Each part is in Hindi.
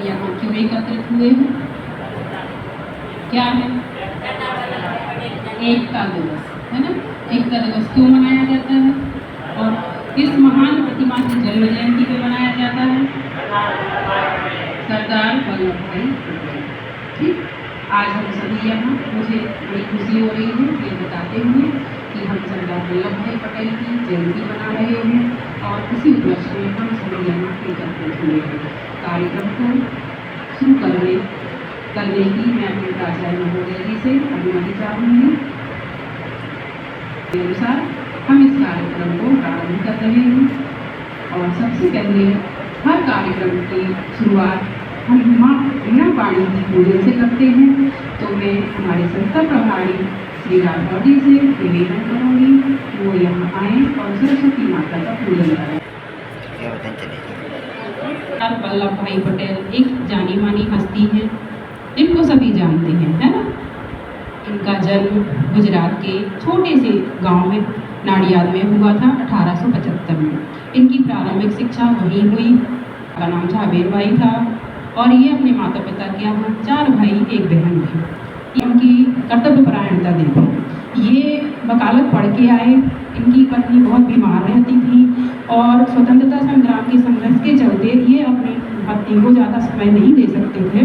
यहाँ क्यों एकत्रित हुए हैं? क्या है? एकता दिवस, है ना? एकता दिवस क्यों मनाया जाता है और किस महान प्रतिमा की जन्म जयंती पे मनाया जाता है? सरदार वल्लभ भाई पटेल। ठीक, आज हम सभी यहाँ, मुझे बड़ी खुशी हो रही है ये बताते हुए कि हम सरदार वल्लभ भाई पटेल की जयंती मना रहे हैं और इसी उपलक्ष्य में हम सभी यहाँ एकत्रित हुए हैं। कार्यक्रम को शुरू करने की मैं अपने प्राचार्य महोदय जी से अनुमति चाहूँगी। के अनुसार हम इस कार्यक्रम को प्रारंभ कर रहे हैं और सबसे पहले हर कार्यक्रम की शुरुआत हम माँ वीणा पाणी की पूजन से करते हैं। तो मैं हमारे संस्था प्रभारी श्री राठौर जी से निवेदन करूँगी कि वो यहाँ आए और सरस्वती माता का पूजन करें। सरदार वल्लभ भाई पटेल एक जानी मानी हस्ती है, इनको सभी जानते हैं, है ना? इनका जन्म गुजरात के छोटे से गांव में नाडियाद में हुआ था 1875 में। इनकी प्रारंभिक शिक्षा वहीं हुई। का नाम झाबेर भाई था और ये अपने माता पिता के यहाँ 4 भाई 1 बहन थे। इनकी कर्तव्य परायणता देखो, ये वकालत पढ़ के आए। इनकी पत्नी बहुत बीमार रहती थी और स्वतंत्रता संग्राम के संघर्ष के चलते ये अपनी पत्नी को ज़्यादा समय नहीं दे सकते थे।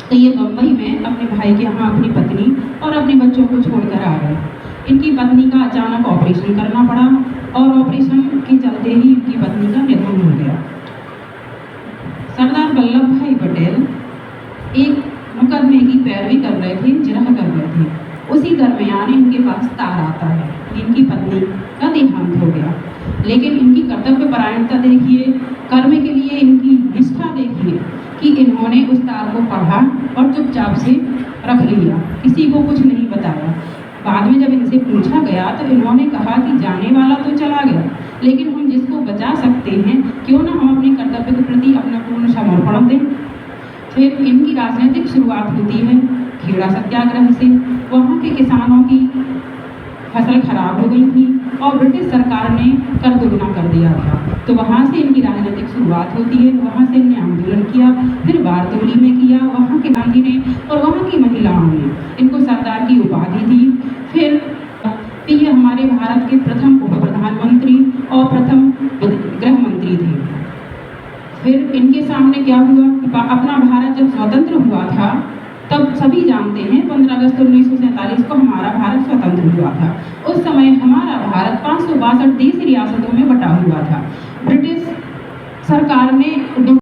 तो ये बम्बई में अपने भाई के यहाँ अपनी पत्नी और अपने बच्चों को छोड़कर आ गए। इनकी पत्नी का अचानक ऑपरेशन करना पड़ा और ऑपरेशन के चलते ही इनकी पत्नी का निधन हो गया। सरदार वल्लभ भाई पटेल एक मुकदमे की पैरवी कर रहे थे, जिरह कर रहे थे। उसी दरमियान इनके पास तार आता है, इनकी पत्नी का देहांत हो गया। लेकिन इनकी कर्तव्य परायणता देखिए, कर्म के लिए इनकी निष्ठा देखिए कि इन्होंने उस तार को पढ़ा और चुपचाप से रख लिया, किसी को कुछ नहीं बताया। बाद में जब इनसे पूछा गया तो इन्होंने कहा कि जाने वाला तो चला गया, लेकिन हम जिसको बचा सकते हैं क्यों ना हम अपने कर्तव्य के प्रति अपना पूर्ण समर्पण दें। फिर इनकी राजनीतिक शुरुआत होती है खेड़ा सत्याग्रह से। वहाँ के किसानों की फसल खराब हो गई थी और ब्रिटिश सरकार ने कर दोगुना कर दिया था, तो वहाँ से इनकी राजनीतिक शुरुआत होती है। वहाँ से इन्हें आंदोलन किया, फिर बारदोली में किया, वहाँ के गांधी ने और वहाँ की महिलाओं ने इनको सरदार की उपाधि दी। फिर ये हमारे भारत के प्रथम उप प्रधानमंत्री और प्रथम गृह मंत्री थे। फिर इनके सामने क्या हुआ कि अपना भारत जब स्वतंत्र हुआ था तब सभी जानते हैं 15 अगस्त 1947 को हमारा भारत स्वतंत्र हुआ था। उस समय हमारा भारत 562 देश रियासतों में बटा हुआ था। ब्रिटिश सरकार ने